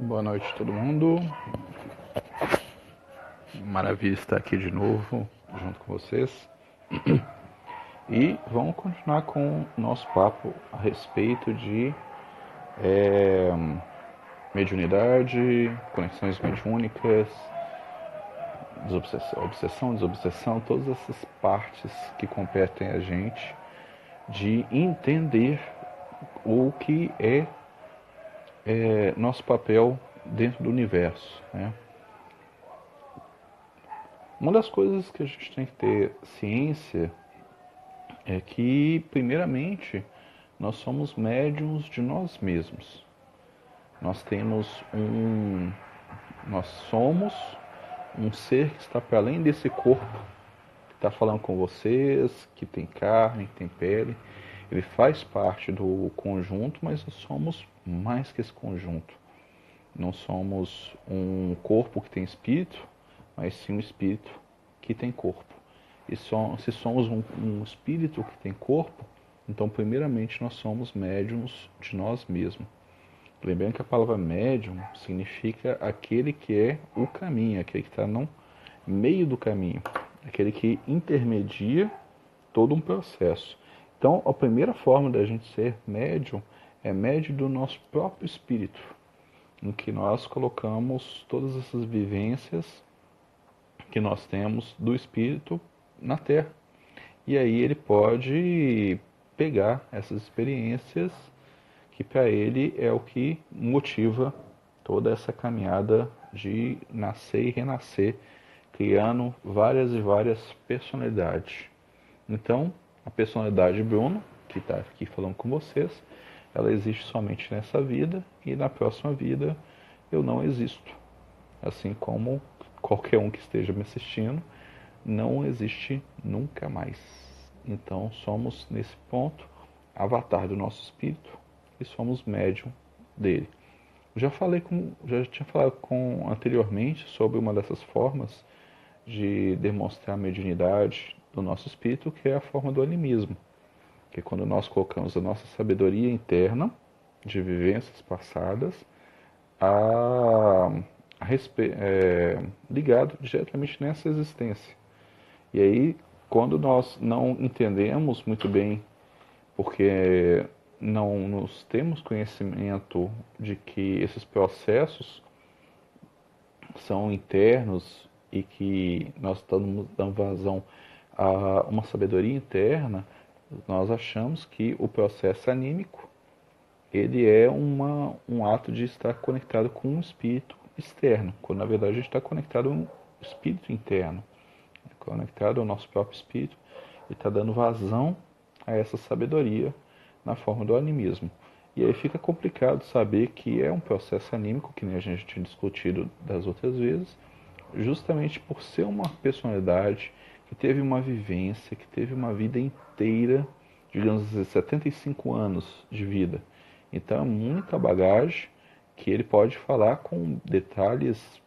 Boa noite, todo mundo. Maravilha estar aqui de novo, junto com vocês. E vamos continuar com o nosso papo a respeito de mediunidade, conexões mediúnicas, obsessão, desobsessão, todas essas partes que competem a gente de entender o que é nosso papel dentro do universo, né? Uma das coisas que a gente tem que ter ciência é que, primeiramente, nós somos médiums de nós mesmos. Nós temos nós somos um ser que está para além desse corpo, que está falando com vocês, que tem carne, que tem pele. Ele faz parte do conjunto, mas nós somos mais que esse conjunto. Não somos um corpo que tem espírito, mas sim um espírito que tem corpo. E se somos um espírito que tem corpo, então primeiramente nós somos médiums de nós mesmos. Lembrando que a palavra médium significa aquele que é o caminho, aquele que está no meio do caminho, aquele que intermedia todo um processo. Então, a primeira forma da gente ser médium é médium do nosso próprio espírito, em que nós colocamos todas essas vivências que nós temos do espírito na Terra. E aí ele pode pegar essas experiências que para ele é o que motiva toda essa caminhada de nascer e renascer, criando várias e várias personalidades. Então, a personalidade Bruno, que está aqui falando com vocês, ela existe somente nessa vida e na próxima vida eu não existo. Assim como qualquer um que esteja me assistindo, não existe nunca mais. Então somos, nesse ponto, avatar do nosso espírito e somos médium dele. Já tinha falado anteriormente sobre uma dessas formas de demonstrar a mediunidade do nosso espírito, que é a forma do animismo, que é quando nós colocamos a nossa sabedoria interna de vivências passadas ligado diretamente nessa existência. E aí, quando nós não entendemos muito bem, porque não nos temos conhecimento de que esses processos são internos e que nós estamos dando vazão a uma sabedoria interna, nós achamos que o processo anímico ele é um ato de estar conectado com um espírito externo, quando na verdade a gente está conectado a um espírito interno, conectado ao nosso próprio espírito e está dando vazão a essa sabedoria na forma do animismo. E aí fica complicado saber que é um processo anímico, que nem a gente tinha discutido das outras vezes, justamente por ser uma personalidade que teve uma vivência, que teve uma vida inteira, digamos assim, 75 anos de vida. Então é muita bagagem que ele pode falar com detalhes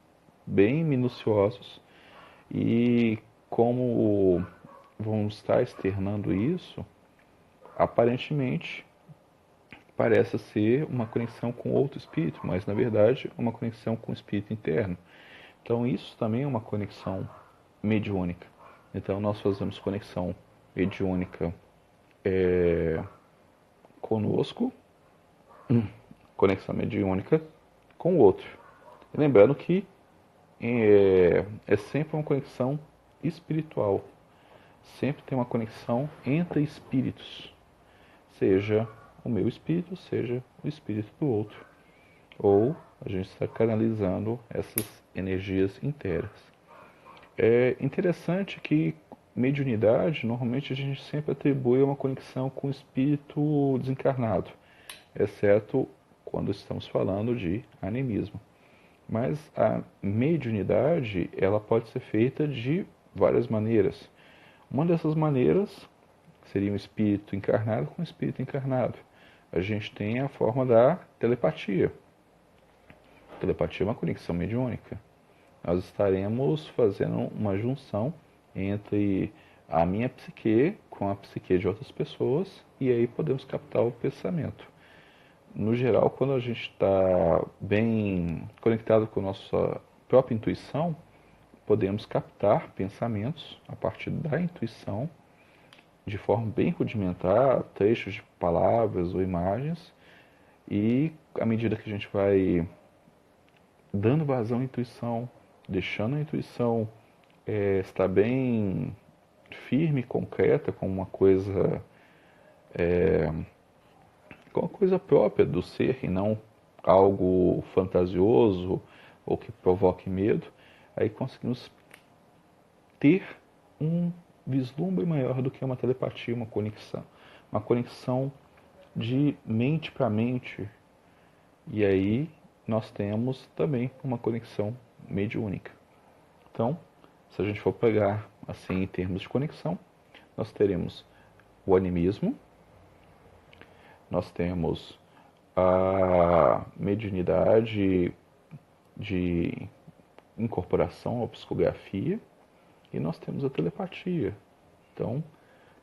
bem minuciosos e como vamos estar externando isso, aparentemente parece ser uma conexão com outro espírito, mas na verdade é uma conexão com o espírito interno. Então isso também é uma conexão mediúnica. Então nós fazemos conexão mediúnica conosco, conexão mediúnica com o outro. E lembrando que é sempre uma conexão espiritual. Sempre tem uma conexão entre espíritos. Seja o meu espírito, seja o espírito do outro. Ou a gente está canalizando essas energias internas. É interessante que mediunidade, normalmente a gente sempre atribui uma conexão com o espírito desencarnado, exceto quando estamos falando de animismo. Mas a mediunidade, ela pode ser feita de várias maneiras. Uma dessas maneiras seria um espírito encarnado com um espírito encarnado. A gente tem a forma da telepatia. A telepatia é uma conexão mediúnica. Nós estaremos fazendo uma junção entre a minha psique com a psique de outras pessoas e aí podemos captar o pensamento. no geral, quando a gente está bem conectado com a nossa própria intuição, podemos captar pensamentos a partir da intuição, de forma bem rudimentar, trechos de palavras ou imagens, e à medida que a gente vai dando vazão à intuição, deixando a intuição estar bem firme, concreta, com uma coisa própria do ser e não algo fantasioso ou que provoque medo, aí conseguimos ter um vislumbre maior do que uma telepatia, uma conexão de mente para mente. E aí nós temos também uma conexão mediúnica. Então, se a gente for pegar assim em termos de conexão, nós teremos o animismo, nós temos a mediunidade de incorporação ou psicografia e nós temos a telepatia. Então,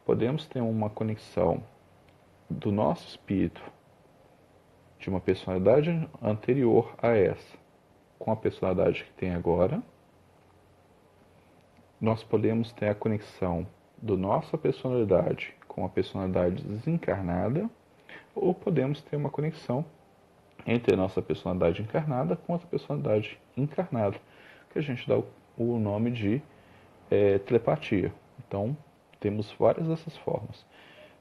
podemos ter uma conexão do nosso espírito de uma personalidade anterior a essa com a personalidade que tem agora. Nós podemos ter a conexão da nossa personalidade com a personalidade desencarnada, ou podemos ter uma conexão entre a nossa personalidade encarnada com outra personalidade encarnada, que a gente dá o nome de telepatia. Então, temos várias dessas formas.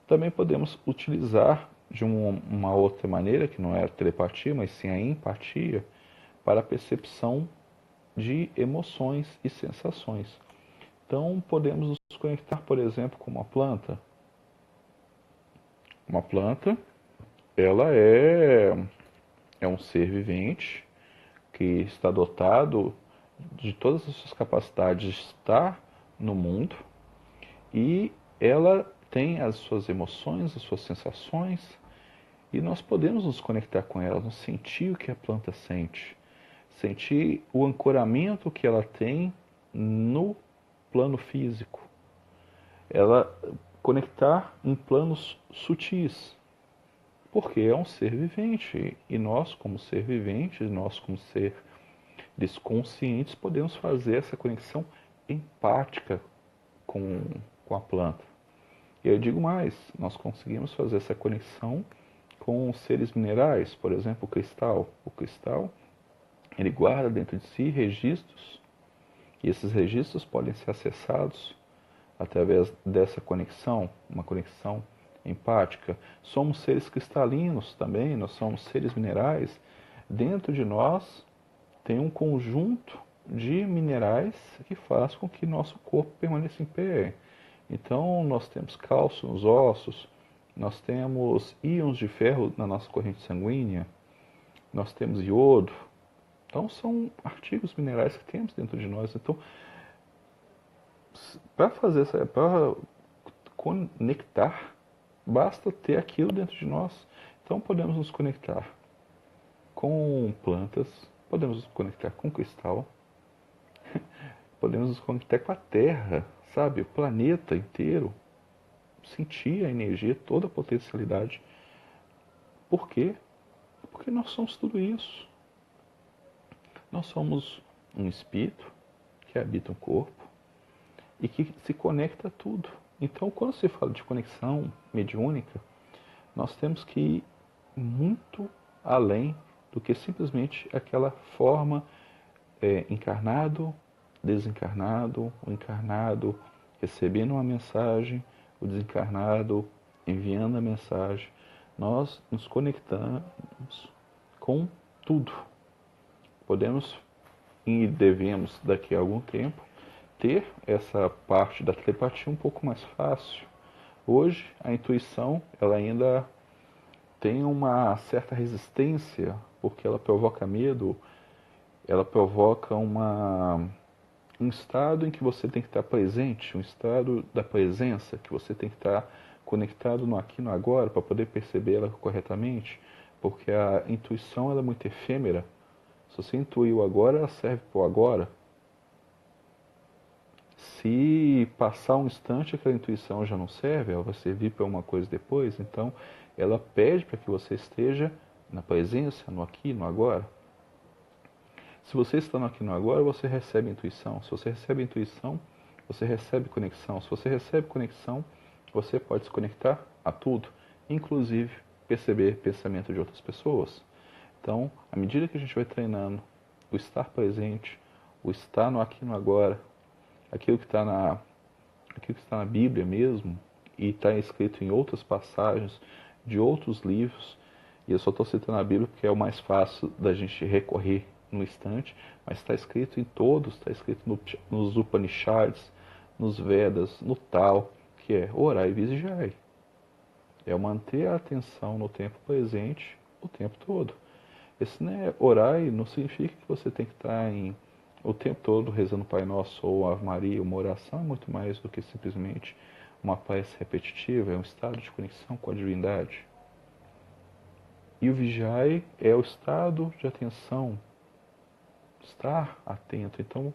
Também podemos utilizar de uma outra maneira, que não é a telepatia, mas sim a empatia, para a percepção de emoções e sensações. Então, podemos nos conectar, por exemplo, com uma planta. Uma planta, ela é um ser vivente que está dotado de todas as suas capacidades de estar no mundo e ela tem as suas emoções, as suas sensações e nós podemos nos conectar com ela, nos sentir o que a planta sente, sentir o ancoramento que ela tem no plano físico, ela conectar em planos sutis, porque é um ser vivente e nós como ser vivente, nós como seres conscientes podemos fazer essa conexão empática com a planta. E eu digo mais, nós conseguimos fazer essa conexão com os seres minerais, por exemplo, o cristal. O cristal, ele guarda dentro de si registros, e esses registros podem ser acessados através dessa conexão, uma conexão empática. Somos seres cristalinos também, nós somos seres minerais. Dentro de nós tem um conjunto de minerais que faz com que nosso corpo permaneça em pé. Então, nós temos cálcio nos ossos, nós temos íons de ferro na nossa corrente sanguínea, nós temos iodo. Então, são artigos minerais que temos dentro de nós. Então, para conectar, basta ter aquilo dentro de nós. Então, podemos nos conectar com plantas, podemos nos conectar com cristal, podemos nos conectar com a Terra, sabe? O planeta inteiro. Sentir a energia, toda a potencialidade. Por quê? Porque nós somos tudo isso. Nós somos um espírito que habita um corpo e que se conecta a tudo. Então, quando se fala de conexão mediúnica, nós temos que ir muito além do que simplesmente aquela forma encarnado, desencarnado, o encarnado recebendo uma mensagem, o desencarnado enviando a mensagem. Nós nos conectamos com tudo. Podemos e devemos, daqui a algum tempo, ter essa parte da telepatia um pouco mais fácil. Hoje, a intuição ela ainda tem uma certa resistência, porque ela provoca medo, ela provoca um estado em que você tem que estar presente, um estado da presença, que você tem que estar conectado no aqui e no agora para poder perceber ela corretamente, porque a intuição ela é muito efêmera. Se você intuiu agora, ela serve para o agora. Se passar um instante, aquela intuição já não serve, ela vai servir para uma coisa depois. Então, ela pede para que você esteja na presença, no aqui, no agora. Se você está no aqui, no agora, você recebe intuição. Se você recebe intuição, você recebe conexão. Se você recebe conexão, você pode se conectar a tudo, inclusive perceber pensamento de outras pessoas. Então, à medida que a gente vai treinando o estar presente, o estar no aqui, no agora, aquilo que está na Bíblia mesmo, e está escrito em outras passagens de outros livros, e eu só estou citando a Bíblia porque é o mais fácil da gente recorrer no instante, mas está escrito em todos, está escrito nos Upanishads, nos Vedas, no Tal, que é orar e vigiar. É manter a atenção no tempo presente o tempo todo. Esse né, orar não significa que você tem que estar o tempo todo rezando Pai Nosso ou Ave Maria. Uma oração é muito mais do que simplesmente uma prece repetitiva, é um estado de conexão com a divindade. E o vigiai é o estado de atenção, estar atento. Então,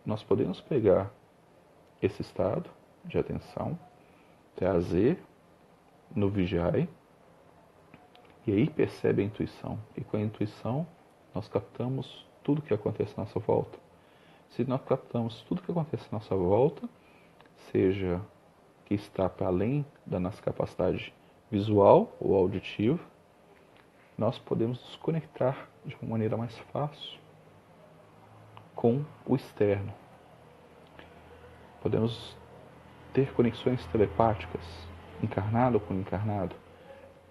nós podemos pegar esse estado de atenção, trazer no vigiai, e aí percebe a intuição. E com a intuição, nós captamos tudo que acontece à nossa volta. Se nós captamos tudo que acontece à nossa volta, seja que está para além da nossa capacidade visual ou auditiva, nós podemos nos conectar de uma maneira mais fácil com o externo. Podemos ter conexões telepáticas, encarnado com encarnado,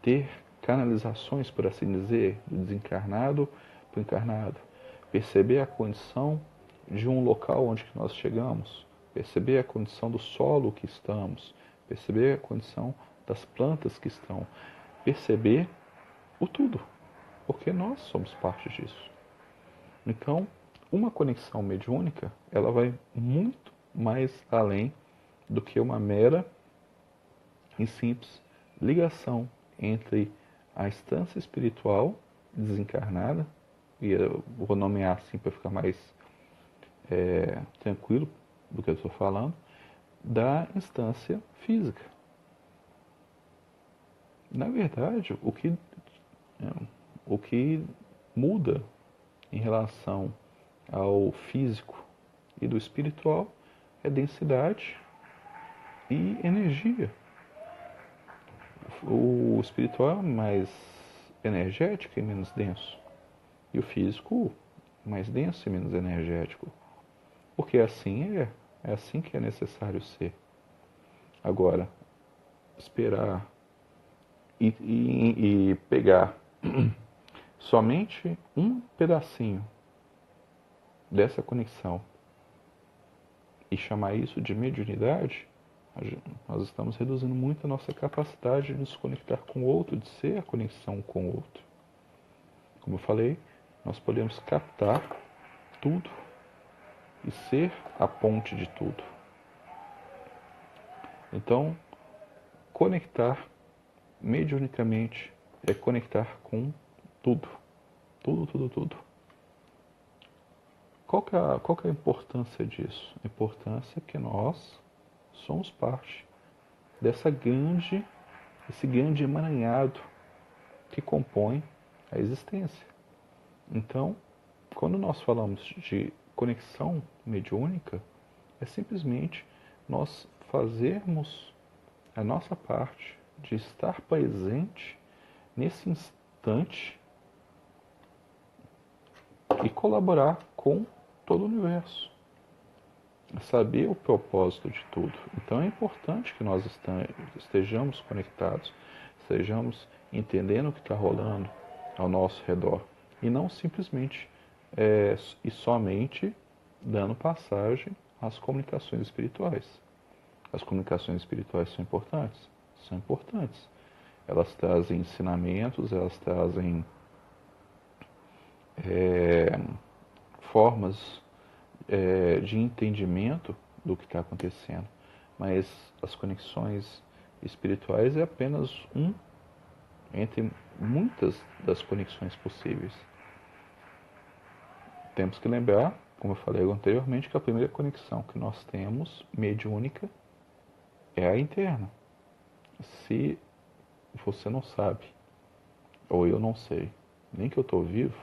ter canalizações, por assim dizer, do desencarnado para o encarnado, perceber a condição de um local onde nós chegamos, perceber a condição do solo que estamos, perceber a condição das plantas que estão, perceber o tudo, porque nós somos parte disso. Então, uma conexão mediúnica, ela vai muito mais além do que uma mera e simples ligação entre a instância espiritual desencarnada, e eu vou nomear assim para ficar mais tranquilo do que eu estou falando, da instância física. Na verdade, o que muda em relação ao físico e do espiritual é densidade e energia. O espiritual é mais energético e menos denso, e o físico mais denso e menos energético, porque assim é assim que é necessário ser. Agora, esperar e pegar somente um pedacinho dessa conexão e chamar isso de mediunidade, nós estamos reduzindo muito a nossa capacidade de nos conectar com o outro, de ser a conexão com o outro. Como eu falei, nós podemos captar tudo e ser a ponte de tudo. Então, conectar mediunicamente é conectar com tudo. Tudo, tudo, tudo. Qual que é a importância disso? A importância é que nós somos parte desse grande emaranhado que compõe a existência. Então, quando nós falamos de conexão mediúnica, é simplesmente nós fazermos a nossa parte de estar presente nesse instante e colaborar com todo o universo. Saber o propósito de tudo. Então é importante que nós estejamos conectados, estejamos entendendo o que está rolando ao nosso redor e não simplesmente e somente dando passagem às comunicações espirituais. As comunicações espirituais são importantes? São importantes. Elas trazem ensinamentos, elas trazem formas de entendimento do que está acontecendo, mas as conexões espirituais é apenas um entre muitas das conexões possíveis. Temos que lembrar, como eu falei anteriormente, que a primeira conexão que nós temos, mediúnica, é a interna. Se você não sabe ou eu não sei nem que eu estou vivo,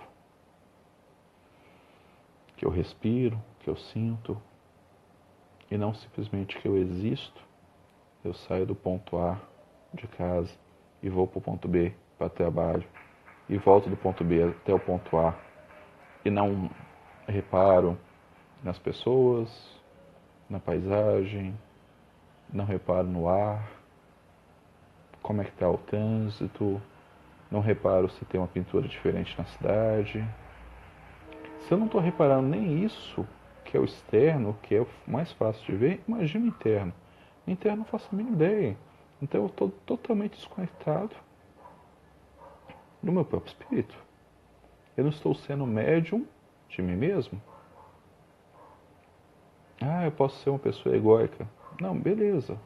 que eu respiro, que eu sinto, e não simplesmente que eu existo, eu saio do ponto A de casa e vou para o ponto B para trabalho, e volto do ponto B até o ponto A, e não reparo nas pessoas, na paisagem, não reparo no ar, como é que está o trânsito, não reparo se tem uma pintura diferente na cidade. Se eu não estou reparando nem isso, que é o externo, que é o mais fácil de ver, imagina o interno. O interno não faço a mínima ideia. Então eu estou totalmente desconectado do meu próprio espírito. Eu não estou sendo médium de mim mesmo. Ah, eu posso ser uma pessoa egóica. Não, beleza.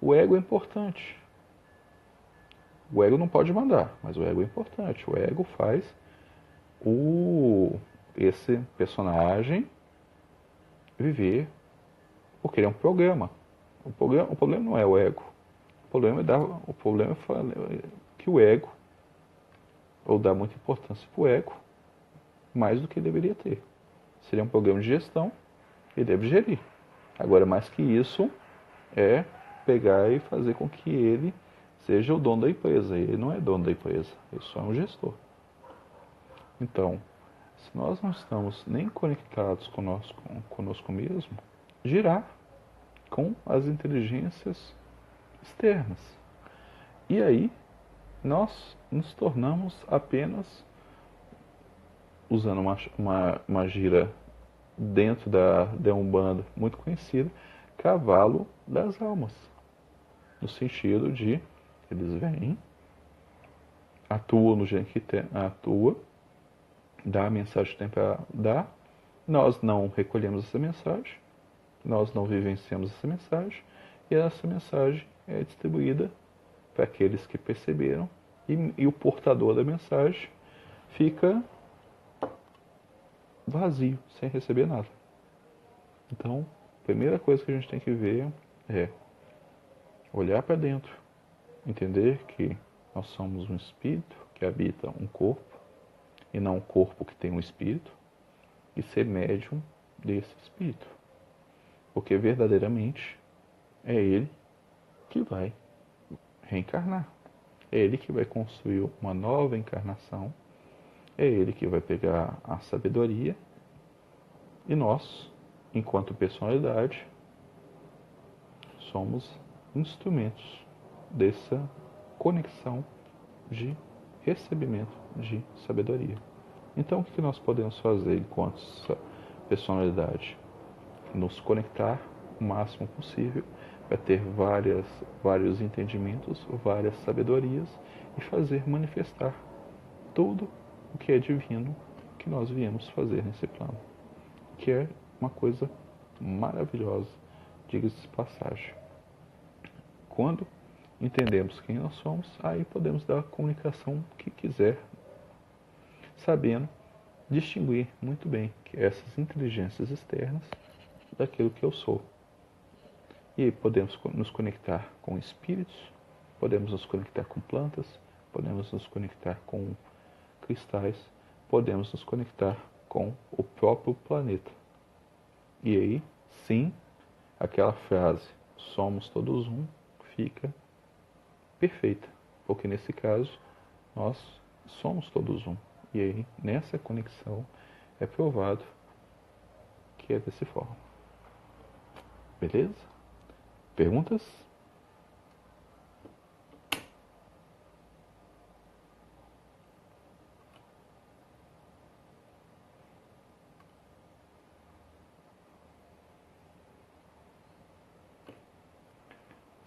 O ego é importante. O ego não pode mandar, mas o ego é importante. O ego faz esse personagem viver, porque ele é um programa. O problema não é o ego. O problema é que o ego, ou dá muita importância para o ego, mais do que deveria ter. Se ele é um programa de gestão, ele deve gerir. Agora, mais que isso, é pegar e fazer com que ele seja o dono da empresa. Ele não é dono da empresa, ele só é um gestor. Então, se nós não estamos nem conectados conosco mesmo, girar com as inteligências externas. E aí, nós nos tornamos apenas, usando uma gira dentro da Umbanda muito conhecida, cavalo das almas. No sentido de, eles vêm, atuam no jeito que atua, dá a mensagem que tem para dar, nós não recolhemos essa mensagem, nós não vivenciamos essa mensagem, e essa mensagem é distribuída para aqueles que perceberam, e o portador da mensagem fica vazio, sem receber nada. Então, a primeira coisa que a gente tem que ver é olhar para dentro, entender que nós somos um espírito que habita um corpo, e não um corpo que tem um espírito, e ser médium desse espírito. Porque verdadeiramente é ele que vai reencarnar. É ele que vai construir uma nova encarnação. É ele que vai pegar a sabedoria. E nós, enquanto personalidade, somos instrumentos dessa conexão de recebimento de sabedoria. Então, o que nós podemos fazer enquanto personalidade? Nos conectar o máximo possível para ter vários entendimentos, várias sabedorias e fazer manifestar tudo o que é divino que nós viemos fazer nesse plano, que é uma coisa maravilhosa, diga-se de passagem. Quando entendemos quem nós somos, aí podemos dar a comunicação que quiser, sabendo distinguir muito bem que essas inteligências externas daquilo que eu sou. E aí podemos nos conectar com espíritos, podemos nos conectar com plantas, podemos nos conectar com cristais, podemos nos conectar com o próprio planeta. E aí, sim, aquela frase, somos todos um, fica perfeita, porque nesse caso, nós somos todos um. E aí, nessa conexão, é provado que é dessa forma. Beleza? Perguntas?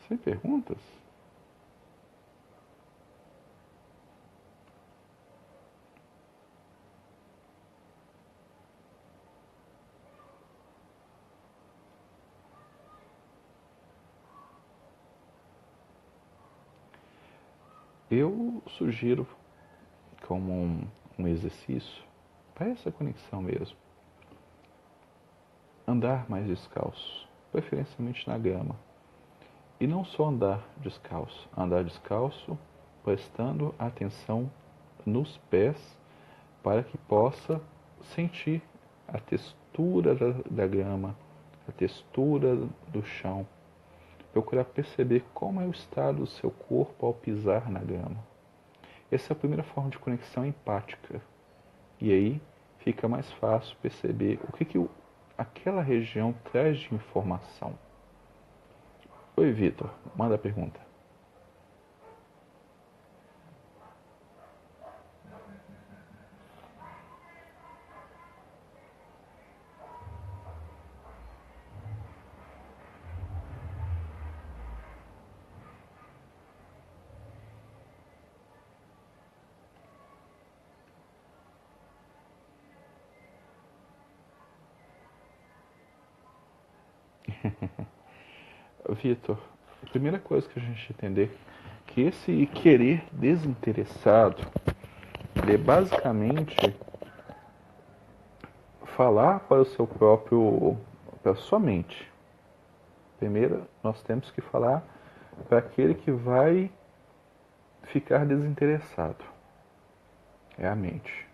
Sem perguntas? Eu sugiro como um exercício para essa conexão mesmo. Andar mais descalço, preferencialmente na grama. E não só andar descalço prestando atenção nos pés para que possa sentir a textura da grama, a textura do chão. Procurar perceber como é o estado do seu corpo ao pisar na grama. Essa é a primeira forma de conexão empática. E aí fica mais fácil perceber o que aquela região traz de informação. Oi, Vitor, manda a pergunta. Vitor, a primeira coisa que a gente entender é que esse querer desinteressado é basicamente falar para o seu próprio, para a sua mente. Primeiro, nós temos que falar para aquele que vai ficar desinteressado. É a mente.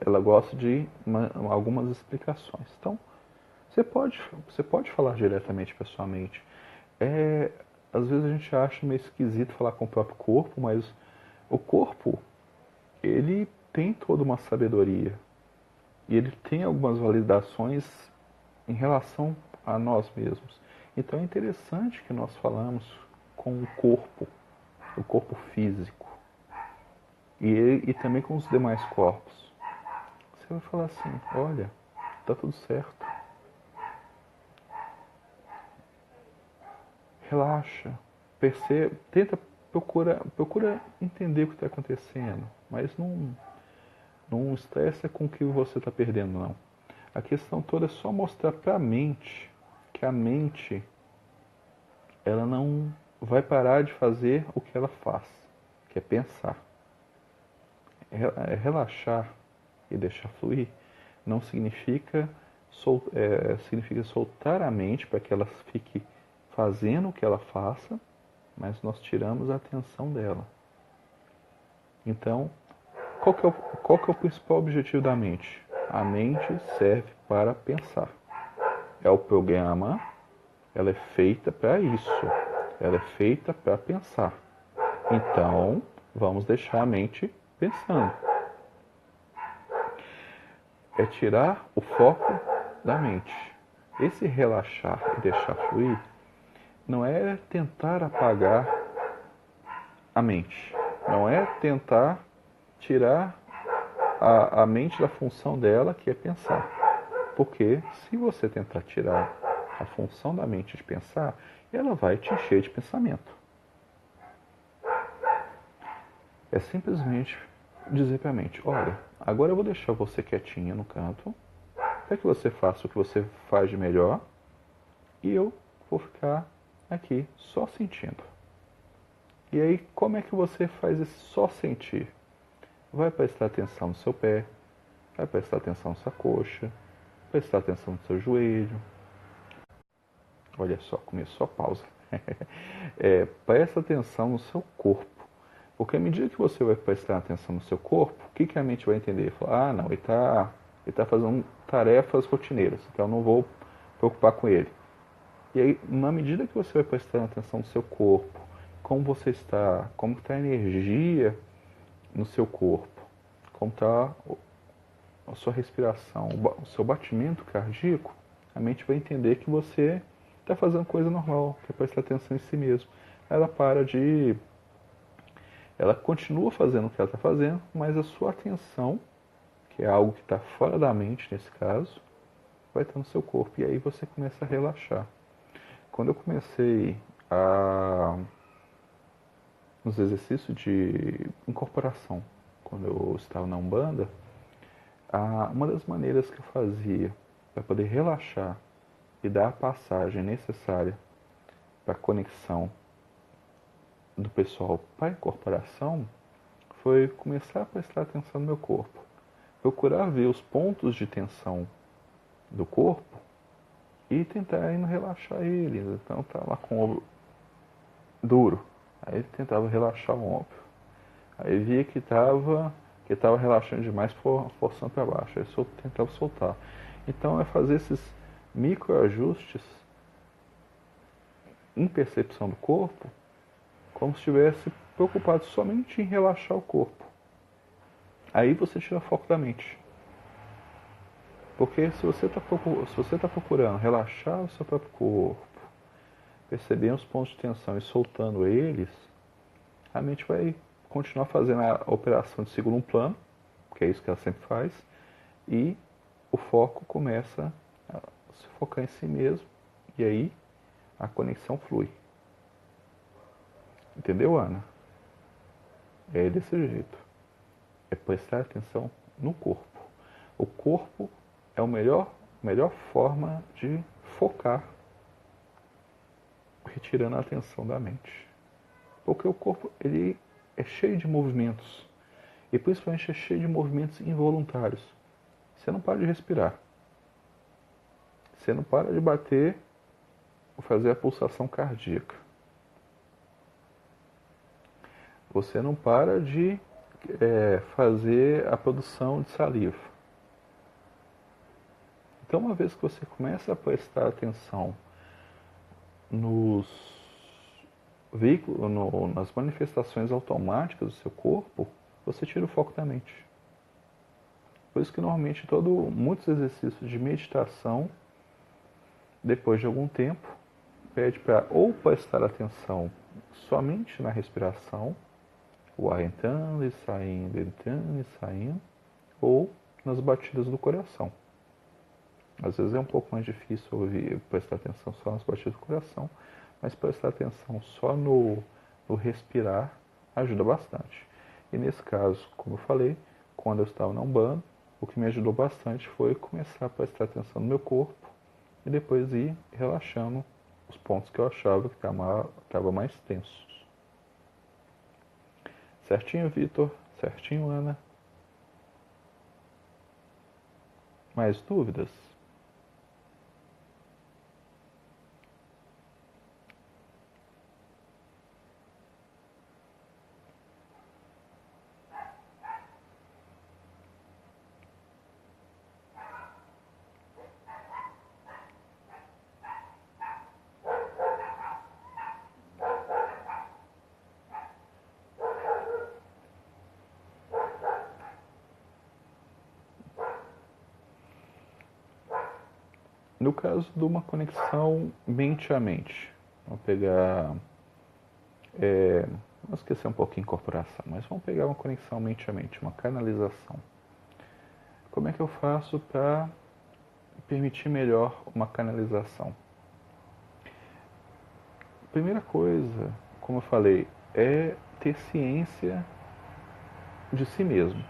Ela gosta de algumas explicações. Então, você pode falar diretamente para sua mente. Às vezes a gente acha meio esquisito falar com o próprio corpo, mas o corpo, ele tem toda uma sabedoria. E ele tem algumas validações em relação a nós mesmos. Então é interessante que nós falamos com o corpo físico, e também com os demais corpos. Você vai falar assim, olha, tá tudo certo. Relaxa, percebe, procura entender o que está acontecendo, mas não estressa com o que você está perdendo, não. A questão toda é só mostrar para a mente que a mente ela não vai parar de fazer o que ela faz, que é pensar. Relaxar e deixar fluir não significa significa soltar a mente para que ela fique fazendo o que ela faça, mas nós tiramos a atenção dela. Então, qual que é o principal objetivo da mente? A mente serve para pensar. É o programa, ela é feita para isso. Ela é feita para pensar. Então, vamos deixar a mente pensando. É tirar o foco da mente. Esse relaxar e deixar fluir não é tentar apagar a mente. Não é tentar tirar a mente da função dela, que é pensar. Porque se você tentar tirar a função da mente de pensar, ela vai te encher de pensamento. É simplesmente dizer para a mente, olha, agora eu vou deixar você quietinha no canto, para que você faça o que você faz de melhor, e eu vou ficar aqui só sentindo. E aí, como é que você faz esse só sentir? Vai prestar atenção no seu pé, vai prestar atenção na sua coxa, prestar atenção no seu joelho. Olha só, começou a pausa. Presta atenção no seu corpo. Porque à medida que você vai prestar atenção no seu corpo, o que a mente vai entender? Fala, não, ele tá fazendo tarefas rotineiras, então eu não vou preocupar com ele. E aí, na medida que você vai prestando atenção no seu corpo, como você está, como está a energia no seu corpo, como está a sua respiração, o seu batimento cardíaco, a mente vai entender que você está fazendo coisa normal, que é prestar atenção em si mesmo. Ela continua fazendo o que ela está fazendo, mas a sua atenção, que é algo que está fora da mente nesse caso, vai estar no seu corpo. E aí você começa a relaxar. Quando eu comecei nos exercícios de incorporação, quando eu estava na Umbanda, uma das maneiras que eu fazia para poder relaxar e dar a passagem necessária para a conexão do pessoal para a incorporação foi começar a prestar atenção no meu corpo. Procurar ver os pontos de tensão do corpo e tentar relaxar eles. Então tá lá com o ombro duro. Aí ele tentava relaxar o ombro. Aí via que estava relaxando demais, forçando para baixo. Aí tentava soltar. Então é fazer esses microajustes em percepção do corpo, como se estivesse preocupado somente em relaxar o corpo. Aí você tira foco da mente. Porque se você está procurando relaxar o seu próprio corpo, percebendo os pontos de tensão e soltando eles, a mente vai continuar fazendo a operação de segundo plano, que é isso que ela sempre faz, e o foco começa a se focar em si mesmo, e aí a conexão flui. Entendeu, Ana? É desse jeito. É prestar atenção no corpo. O corpo é a melhor forma de focar, retirando a atenção da mente. Porque o corpo ele é cheio de movimentos. E principalmente é cheio de movimentos involuntários. Você não para de respirar. Você não para de bater ou fazer a pulsação cardíaca. Você não para de fazer a produção de saliva. Então, uma vez que você começa a prestar atenção nos veículos, nas manifestações automáticas do seu corpo, você tira o foco da mente. Por isso que normalmente muitos exercícios de meditação, depois de algum tempo, pede para ou prestar atenção somente na respiração, o ar entrando e saindo, ou nas batidas do coração. Às vezes é um pouco mais difícil prestar atenção só nas batidas do coração, mas prestar atenção só no respirar ajuda bastante. E nesse caso, como eu falei, quando eu estava na Umbanda, o que me ajudou bastante foi começar a prestar atenção no meu corpo e depois ir relaxando os pontos que eu achava que estavam mais tensos. Certinho, Vitor? Certinho, Ana? Mais dúvidas? No caso de uma conexão mente a mente, vamos pegar. Vamos esquecer um pouquinho incorporação, mas vamos pegar uma conexão mente a mente, uma canalização. Como é que eu faço para permitir melhor uma canalização? Primeira coisa, como eu falei, é ter ciência de si mesmo.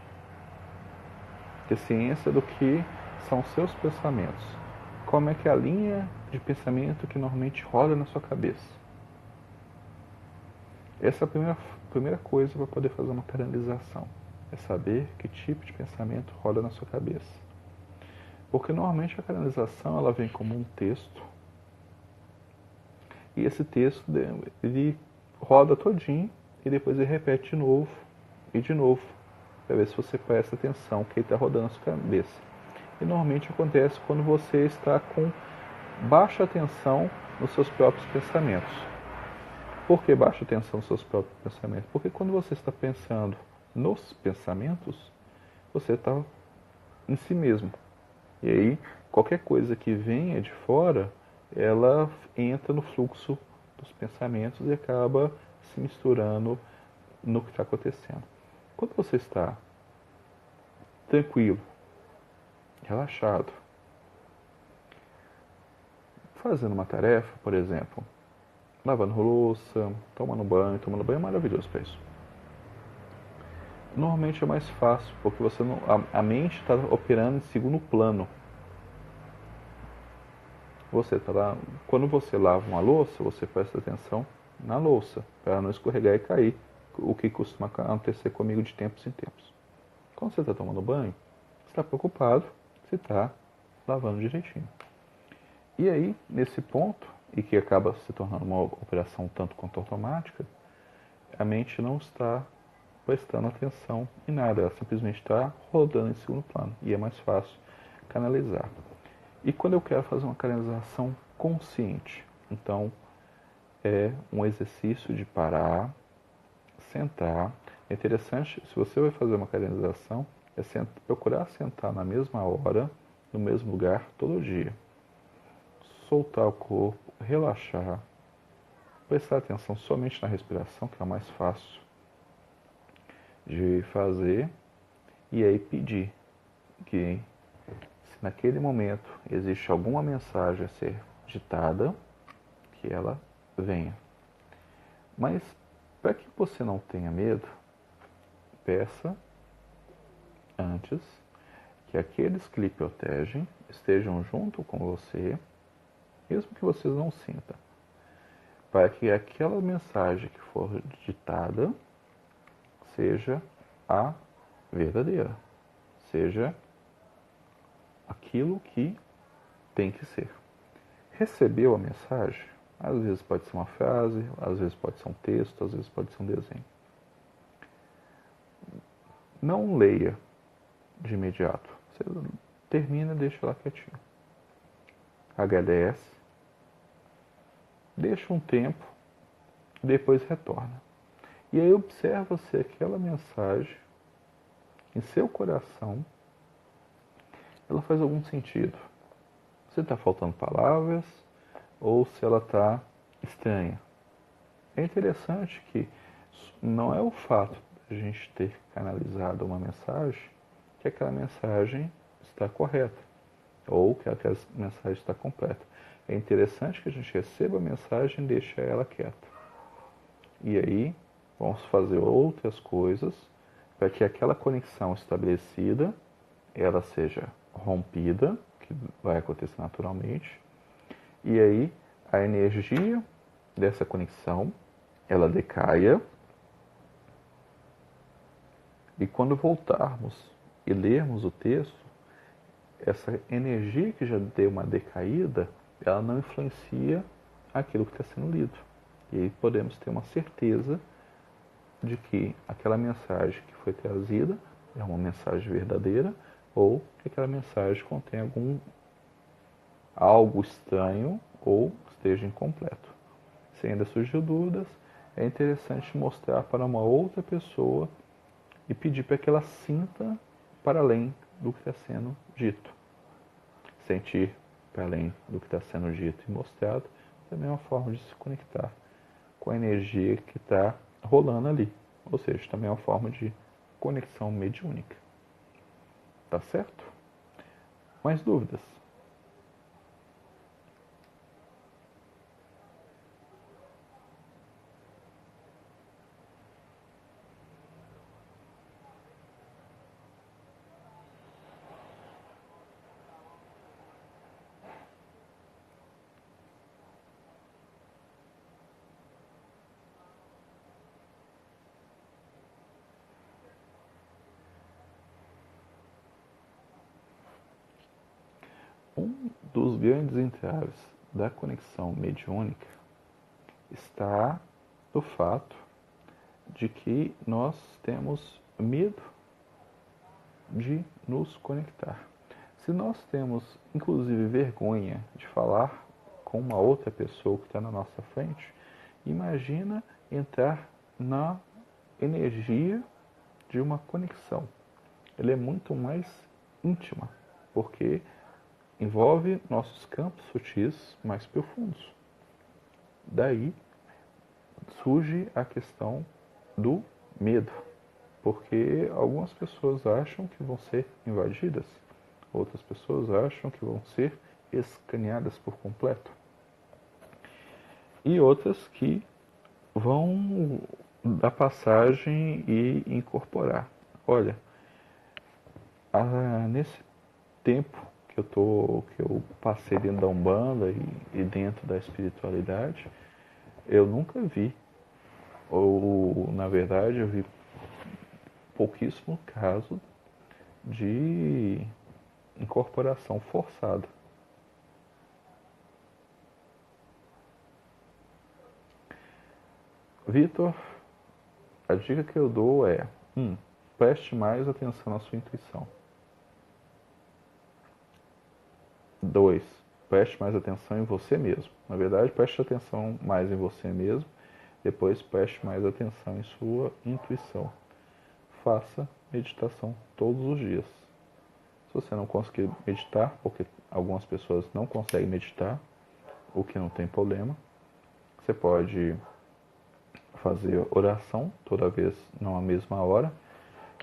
Ter ciência do que são seus pensamentos. Como é que é a linha de pensamento que normalmente roda na sua cabeça. Essa é a primeira coisa para poder fazer uma canalização. É saber que tipo de pensamento roda na sua cabeça. Porque normalmente a canalização ela vem como um texto. E esse texto ele roda todinho e depois ele repete de novo e de novo. Para ver se você presta atenção que ele está rodando na sua cabeça. E normalmente acontece quando você está com baixa atenção nos seus próprios pensamentos. Por que baixa atenção nos seus próprios pensamentos? Porque quando você está pensando nos pensamentos, você está em si mesmo. E aí, qualquer coisa que venha de fora, ela entra no fluxo dos pensamentos e acaba se misturando no que está acontecendo. Quando você está tranquilo, relaxado, fazendo uma tarefa, por exemplo, lavando louça, tomando banho é maravilhoso para isso. Normalmente é mais fácil, porque você não, a mente está operando em segundo plano. Você tá lá, quando você lava uma louça, você presta atenção na louça, para ela não escorregar e cair, o que costuma acontecer comigo de tempos em tempos. Quando você está tomando banho, você está preocupado se está lavando direitinho. E aí, nesse ponto, e que acaba se tornando uma operação tanto quanto automática, a mente não está prestando atenção em nada, ela simplesmente está rodando em segundo plano e é mais fácil canalizar. E quando eu quero fazer uma canalização consciente, então é um exercício de parar, sentar. É interessante, se você vai fazer uma canalização, é procurar sentar na mesma hora, no mesmo lugar, todo dia. Soltar o corpo, relaxar, prestar atenção somente na respiração, que é o mais fácil de fazer, e aí pedir que, se naquele momento existe alguma mensagem a ser ditada, que ela venha. Mas para que você não tenha medo, peça antes que aqueles que lhe protegem estejam junto com você, mesmo que vocês não sintam, para que aquela mensagem que for ditada seja a verdadeira, seja aquilo que tem que ser. Recebeu a mensagem? Às vezes pode ser uma frase, às vezes pode ser um texto, às vezes pode ser um desenho. Não leia de imediato. Você termina e deixa lá quietinho. Agradece, deixa um tempo, depois retorna. E aí observa se aquela mensagem, em seu coração, ela faz algum sentido. Se está faltando palavras ou se ela está estranha. É interessante que não é o fato de a gente ter canalizado uma mensagem que aquela mensagem está correta ou que aquela mensagem está completa. É interessante que a gente receba a mensagem e deixe ela quieta. E aí vamos fazer outras coisas para que aquela conexão estabelecida ela seja rompida, que vai acontecer naturalmente, e aí a energia dessa conexão ela decaia, e quando voltarmos e lermos o texto, essa energia que já deu uma decaída, ela não influencia aquilo que está sendo lido. E aí podemos ter uma certeza de que aquela mensagem que foi trazida é uma mensagem verdadeira ou que aquela mensagem contém algo estranho ou esteja incompleto. Se ainda surgiu dúvidas, é interessante mostrar para uma outra pessoa e pedir para que ela sinta para além do que está sendo dito. Sentir para além do que está sendo dito e mostrado também é uma forma de se conectar com a energia que está rolando ali. Ou seja, também é uma forma de conexão mediúnica. Tá certo? Mais dúvidas? Um dos grandes entraves da conexão mediúnica está no fato de que nós temos medo de nos conectar. Se nós temos, inclusive, vergonha de falar com uma outra pessoa que está na nossa frente, imagina entrar na energia de uma conexão. Ela é muito mais íntima, porque envolve nossos campos sutis mais profundos. Daí surge a questão do medo, porque algumas pessoas acham que vão ser invadidas, outras pessoas acham que vão ser escaneadas por completo, e outras que vão dar passagem e incorporar. Olha, nesse tempo que eu passei dentro da Umbanda e dentro da espiritualidade, eu nunca vi, ou na verdade eu vi pouquíssimo caso de incorporação forçada. Vitor, a dica que eu dou é Preste mais atenção na sua intuição. 2. Preste mais atenção em você mesmo. Na verdade, preste atenção mais em você mesmo. Depois, preste mais atenção em sua intuição. Faça meditação todos os dias. Se você não conseguir meditar, porque algumas pessoas não conseguem meditar, o que não tem problema, você pode fazer oração toda vez numa mesma hora.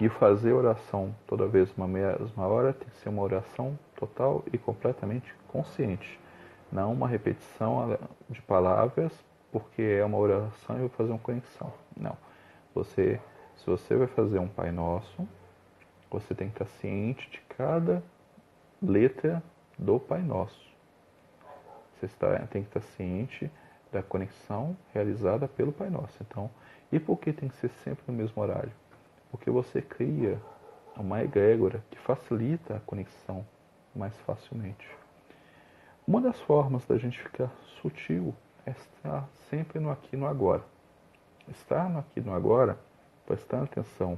E fazer oração toda vez numa mesma hora tem que ser uma oração total e completamente consciente. Não uma repetição de palavras, porque é uma oração e eu vou fazer uma conexão. Não. Se você vai fazer um Pai Nosso, você tem que estar ciente de cada letra do Pai Nosso. Tem que estar ciente da conexão realizada pelo Pai Nosso. Então, e por que tem que ser sempre no mesmo horário? Porque você cria uma egrégora que facilita a conexão mais facilmente. Uma das formas da gente ficar sutil é estar sempre no aqui e no agora. Estar no aqui e no agora, prestando atenção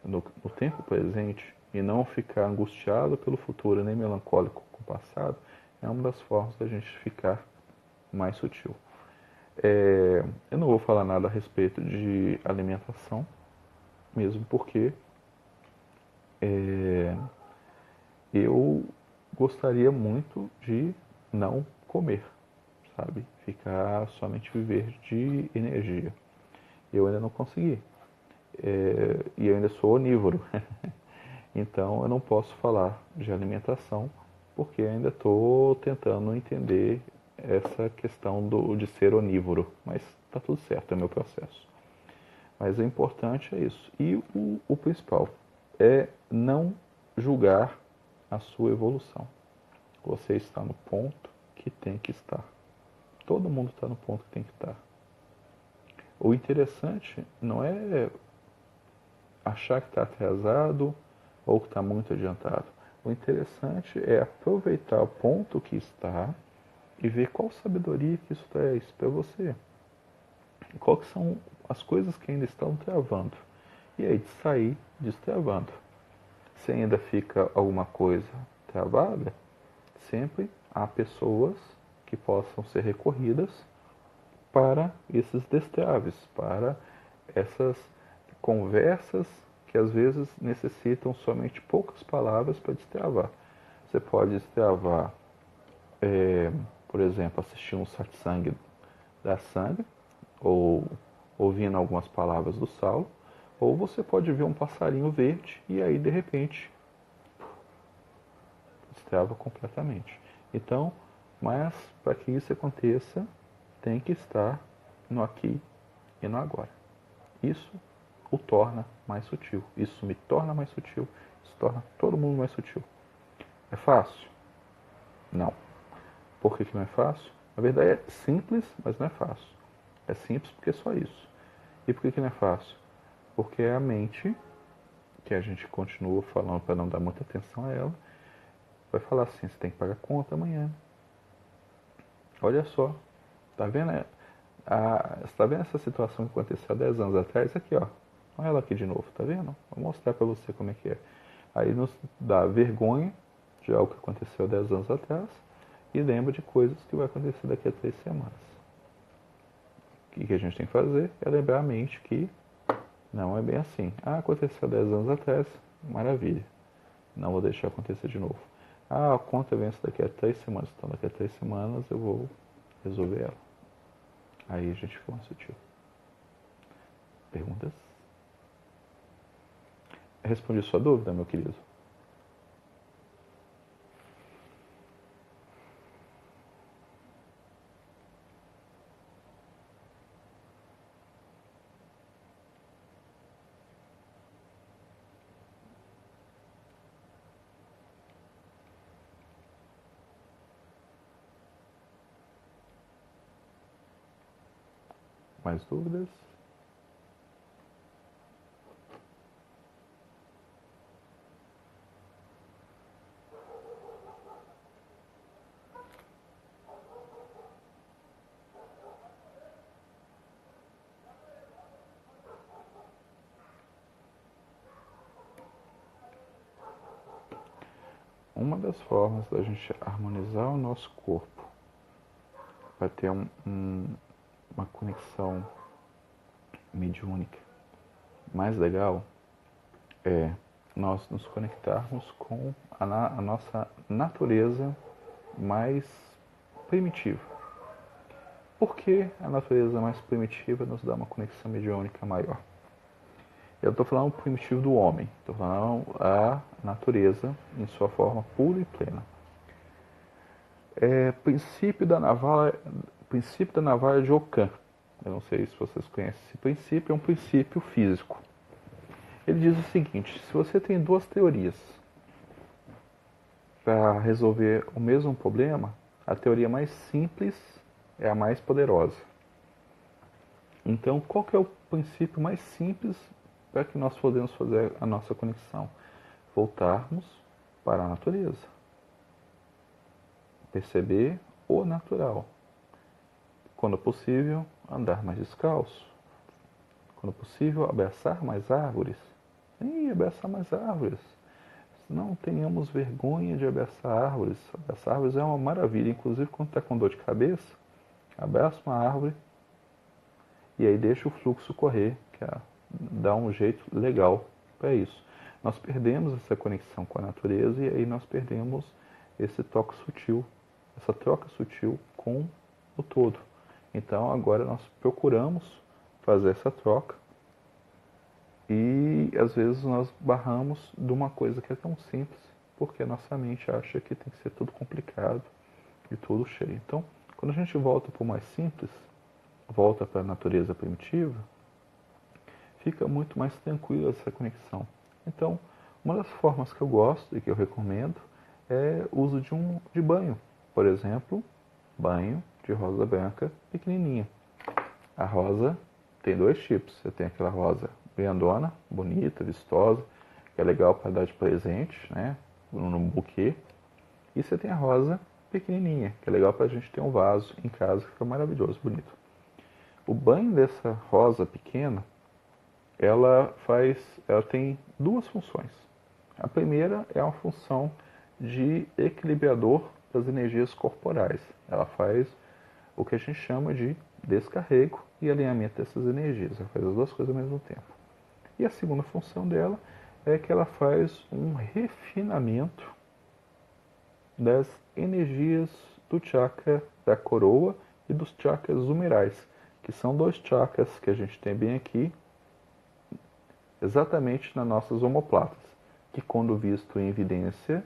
no tempo presente e não ficar angustiado pelo futuro nem melancólico com o passado, é uma das formas da gente ficar mais sutil. Eu não vou falar nada a respeito de alimentação, mesmo porque eu gostaria muito de não comer, sabe? Ficar somente viver de energia. Eu ainda não consegui. E eu ainda sou onívoro. Então eu não posso falar de alimentação porque ainda estou tentando entender essa questão de ser onívoro. Mas está tudo certo, é meu processo. Mas o importante é isso. E o principal é não julgar a sua evolução. Você está no ponto que tem que estar. Todo mundo está no ponto que tem que estar. O interessante não é achar que está atrasado ou que está muito adiantado. O interessante é aproveitar o ponto que está e ver qual sabedoria que isso traz para você. Quais são as coisas que ainda estão travando. E aí de sair destravando. Se ainda fica alguma coisa travada, sempre há pessoas que possam ser recorridas para esses destraves, para essas conversas que às vezes necessitam somente poucas palavras para destravar. Você pode destravar, por exemplo, assistindo um satsang da Sangha, ou ouvindo algumas palavras do Saulo, ou você pode ver um passarinho verde e aí de repente destrava completamente. Então, mas para que isso aconteça, tem que estar no aqui e no agora. Isso o torna mais sutil. Isso me torna mais sutil. Isso torna todo mundo mais sutil. É fácil? Não. Por que não é fácil? Na verdade é simples, mas não é fácil. É simples porque é só isso. E por que não é fácil? Porque é a mente, que a gente continua falando para não dar muita atenção a ela, vai falar assim, você tem que pagar conta amanhã. Olha só, tá vendo? Você está vendo essa situação que aconteceu há 10 anos atrás? Aqui, ó. Olha ela aqui de novo, tá vendo? Vou mostrar para você como é que é. Aí nos dá vergonha de algo que aconteceu há 10 anos atrás e lembra de coisas que vai acontecer daqui a 3 semanas. O que a gente tem que fazer é lembrar a mente que não é bem assim. Ah, aconteceu há 10 anos atrás, maravilha. Não vou deixar acontecer de novo. Ah, a conta vence daqui a 3 semanas. Então daqui a 3 semanas eu vou resolver ela. Aí a gente fica mais sutil. Perguntas? Respondi sua dúvida, meu querido? Mais dúvidas? uma das formas da gente harmonizar o nosso corpo para ter uma conexão mediúnica mais legal é nós nos conectarmos com a nossa natureza mais primitiva. Por que a natureza mais primitiva nos dá uma conexão mediúnica maior? Eu estou falando primitivo do homem, estou falando a natureza em sua forma pura e plena. Princípio da navalha de Ockham. Eu não sei se vocês conhecem esse princípio, é um princípio físico. Ele diz o seguinte: se você tem duas teorias para resolver o mesmo problema, a teoria mais simples é a mais poderosa. Então, qual que é o princípio mais simples para que nós podemos fazer a nossa conexão? Voltarmos para a natureza. Perceber o natural. Quando possível, andar mais descalço. Quando possível, abraçar mais árvores. Sim, abraçar mais árvores. Não tenhamos vergonha de abraçar árvores. Abraçar árvores é uma maravilha. Inclusive, quando está com dor de cabeça, abraça uma árvore e aí deixa o fluxo correr, que dá um jeito legal para isso. Nós perdemos essa conexão com a natureza e aí nós perdemos esse toque sutil, essa troca sutil com o todo. Então agora nós procuramos fazer essa troca e às vezes nós barramos de uma coisa que é tão simples, porque a nossa mente acha que tem que ser tudo complicado e tudo cheio. Então, quando a gente volta para o mais simples, volta para a natureza primitiva, fica muito mais tranquila essa conexão. Então, uma das formas que eu gosto e que eu recomendo é o uso de banho. Por exemplo, banho de rosa branca pequenininha. A rosa tem dois tipos. Você tem aquela rosa grandona, bonita, vistosa, que é legal para dar de presente, né, num buquê. E você tem a rosa pequenininha, que é legal para a gente ter um vaso em casa, que fica maravilhoso, bonito. O banho dessa rosa pequena, ela tem duas funções. A primeira é uma função de equilibrador das energias corporais. Ela faz o que a gente chama de descarrego e alinhamento dessas energias. Ela faz as duas coisas ao mesmo tempo. E a segunda função dela é que ela faz um refinamento das energias do chakra da coroa e dos chakras humerais, que são dois chakras que a gente tem bem aqui, exatamente nas nossas omoplatas, que quando visto em evidência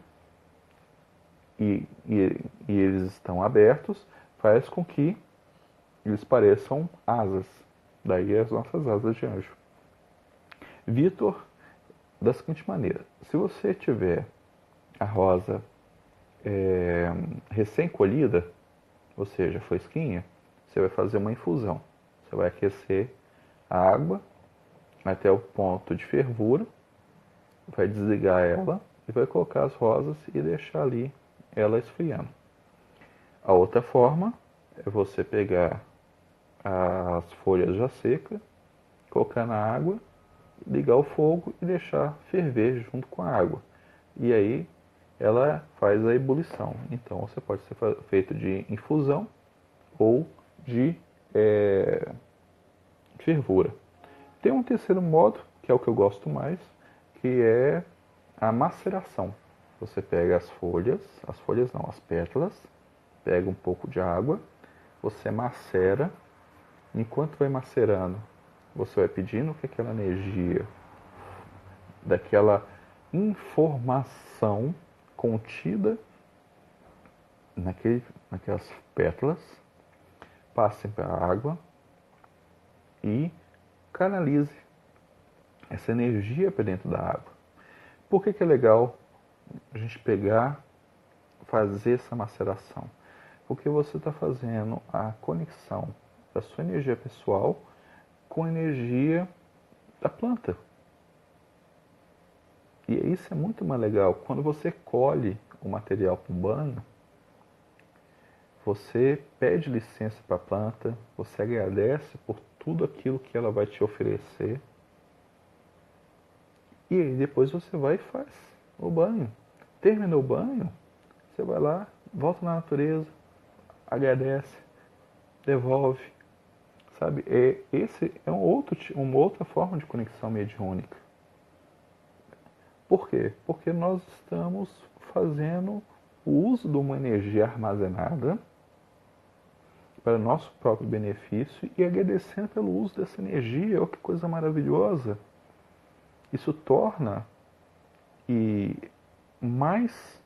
e eles estão abertos, faz com que eles pareçam asas, daí as nossas asas de anjo. Vitor, da seguinte maneira: se você tiver a rosa recém-colhida, ou seja, fresquinha, você vai fazer uma infusão. Você vai aquecer a água até o ponto de fervura, vai desligar ela e vai colocar as rosas e deixar ali ela esfriando. A outra forma é você pegar as folhas já secas, colocar na água, ligar o fogo e deixar ferver junto com a água. E aí ela faz a ebulição. Então você pode ser feito de infusão ou de fervura. Tem um terceiro modo, que é o que eu gosto mais, que é a maceração. Você pega as folhas não, as pétalas, pega um pouco de água, você macera. Enquanto vai macerando, você vai pedindo que aquela energia, daquela informação contida naquelas pétalas, passe para a água e canalize essa energia para dentro da água. Por que é legal a gente pegar, fazer essa maceração? Porque você está fazendo a conexão da sua energia pessoal com a energia da planta. E isso é muito mais legal. Quando você colhe o material para um banho, você pede licença para a planta, você agradece por tudo aquilo que ela vai te oferecer. E aí depois você vai e faz o banho. Terminou o banho, você vai lá, volta na natureza, agradece, devolve, sabe? Esse é uma outra forma de conexão mediúnica. Por quê? Porque nós estamos fazendo o uso de uma energia armazenada para nosso próprio benefício e agradecendo pelo uso dessa energia. Olha que coisa maravilhosa! Isso torna mais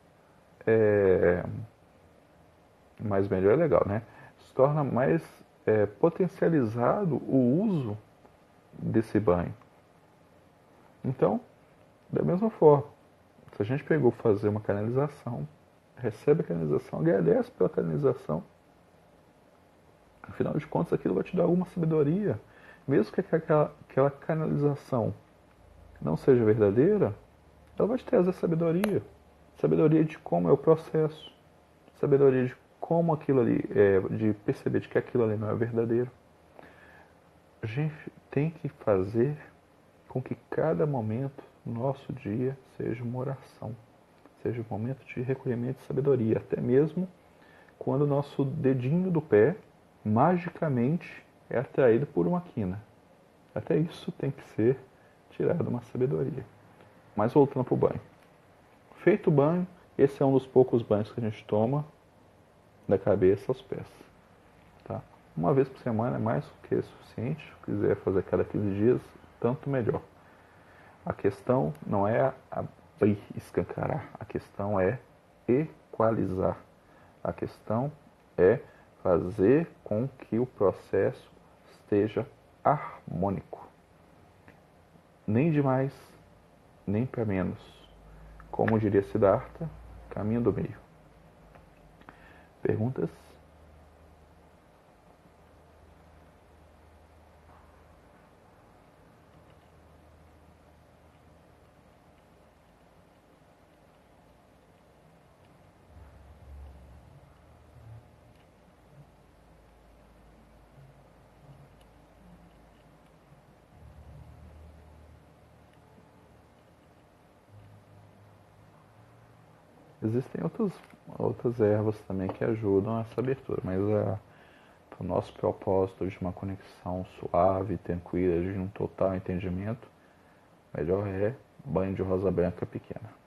melhor é legal, né? Isso torna mais potencializado o uso desse banho. Então, da mesma forma, se a gente pegou fazer uma canalização, recebe a canalização, agradece pela canalização, afinal de contas aquilo vai te dar alguma sabedoria. Mesmo que aquela canalização não seja verdadeira, ela vai te trazer sabedoria. Sabedoria de como é o processo, sabedoria de como aquilo ali de perceber de que aquilo ali não é verdadeiro. A gente tem que fazer com que cada momento do nosso dia seja uma oração, seja um momento de recolhimento de sabedoria, até mesmo quando o nosso dedinho do pé magicamente é atraído por uma quina. Até isso tem que ser tirado uma sabedoria. Mas voltando para o banho. Feito o banho, esse é um dos poucos banhos que a gente toma da cabeça aos pés. Tá? Uma vez por semana é mais do que suficiente. Se quiser fazer a cada 15 dias, tanto melhor. A questão não é abrir, escancarar. A questão é equalizar. A questão é fazer com que o processo esteja harmônico. Nem de mais, nem para menos. Como diria Siddhartha, caminho do meio. Perguntas? Existem outras ervas também que ajudam essa abertura, mas o nosso propósito de uma conexão suave, tranquila, de um total entendimento, melhor é banho de rosa branca pequena.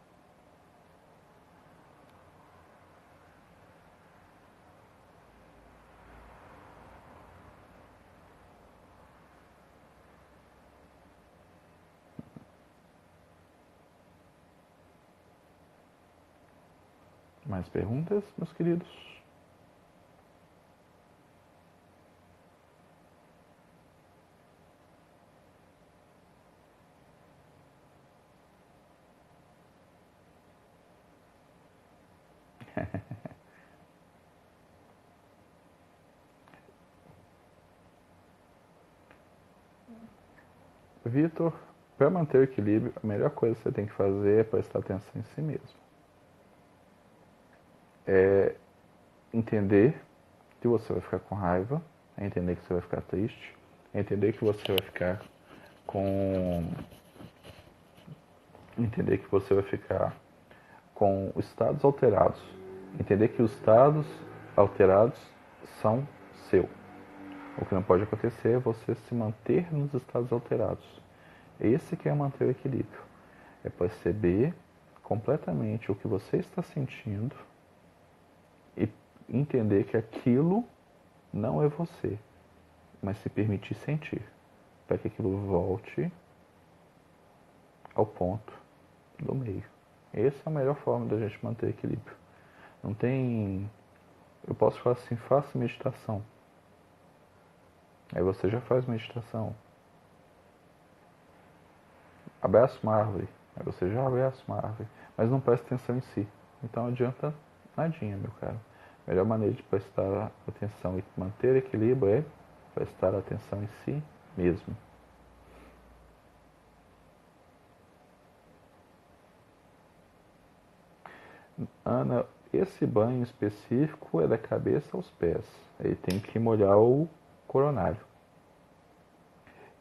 Mais perguntas, meus queridos? Vitor, para manter o equilíbrio, a melhor coisa que você tem que fazer é prestar atenção em si mesmo. É entender que você vai ficar com raiva, é entender que você vai ficar triste, é entender que você vai ficar com estados alterados, entender que os estados alterados são seu. O que não pode acontecer é você se manter nos estados alterados. Esse que é manter o equilíbrio. É perceber completamente o que você está sentindo e entender que aquilo não é você, mas se permitir sentir, para que aquilo volte ao ponto do meio. Essa é a melhor forma da gente manter equilíbrio. Não tem... Eu posso falar assim, faça meditação. Aí você já faz meditação. Abraça uma árvore. Aí você já abraça uma árvore. Mas não presta atenção em si. Então não adianta nadinha, meu caro. A melhor maneira de prestar atenção e manter equilíbrio é prestar atenção em si mesmo. Ana, esse banho específico é da cabeça aos pés. Aí tem que molhar o coronário.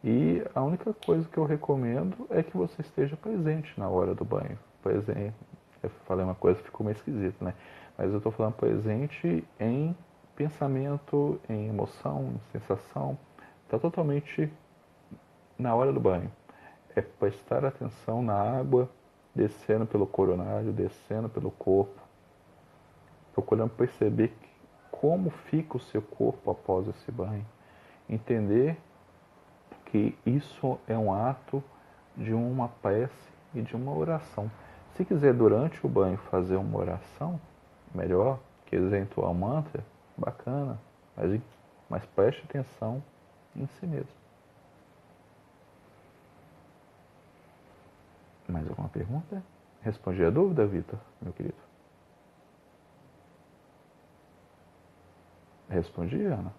E a única coisa que eu recomendo é que você esteja presente na hora do banho. Eu falei uma coisa que ficou meio esquisita, né? Mas eu estou falando presente em pensamento, em emoção, em sensação. Está totalmente na hora do banho. É prestar atenção na água descendo pelo coronário, descendo pelo corpo, procurando perceber como fica o seu corpo após esse banho. Entender que isso é um ato de uma prece e de uma oração. Se quiser durante o banho fazer uma oração, melhor, quiser entoar um mantra, bacana, mas preste atenção em si mesmo. Mais alguma pergunta? Respondi a dúvida, Vitor, meu querido? Respondi, Ana?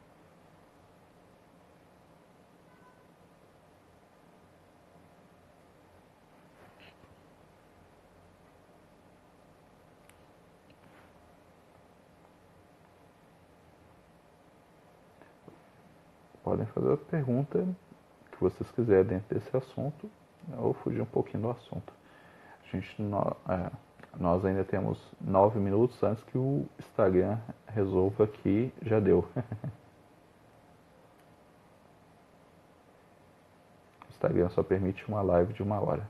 Podem fazer outra pergunta que vocês quiserem dentro desse assunto, ou fugir um pouquinho do assunto. Nós ainda temos 9 minutos antes que o Instagram resolva que já deu. O Instagram só permite uma live de 1 hora.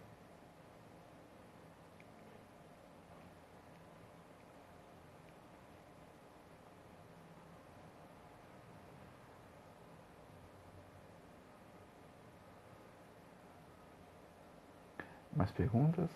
Mais perguntas?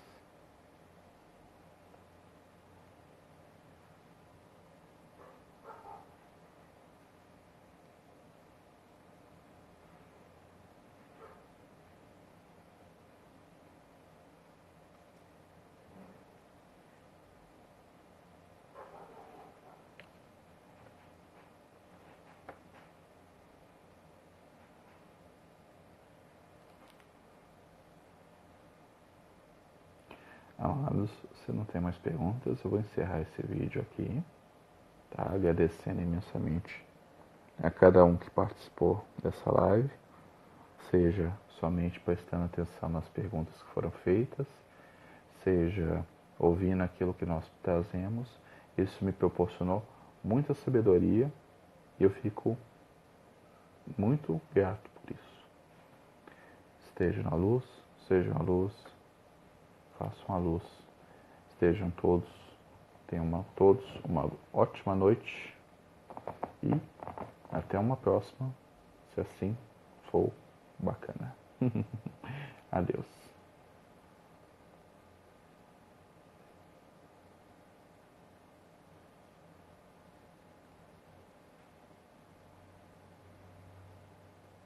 Amados, se não tem mais perguntas, eu vou encerrar esse vídeo aqui, tá? Agradecendo imensamente a cada um que participou dessa live, seja somente prestando atenção nas perguntas que foram feitas, seja ouvindo aquilo que nós trazemos. Isso me proporcionou muita sabedoria e eu fico muito grato por isso. Esteja na luz, sejam a luz, façam a luz. Estejam todos, tenham todos uma ótima noite e até uma próxima, se assim for bacana. Adeus.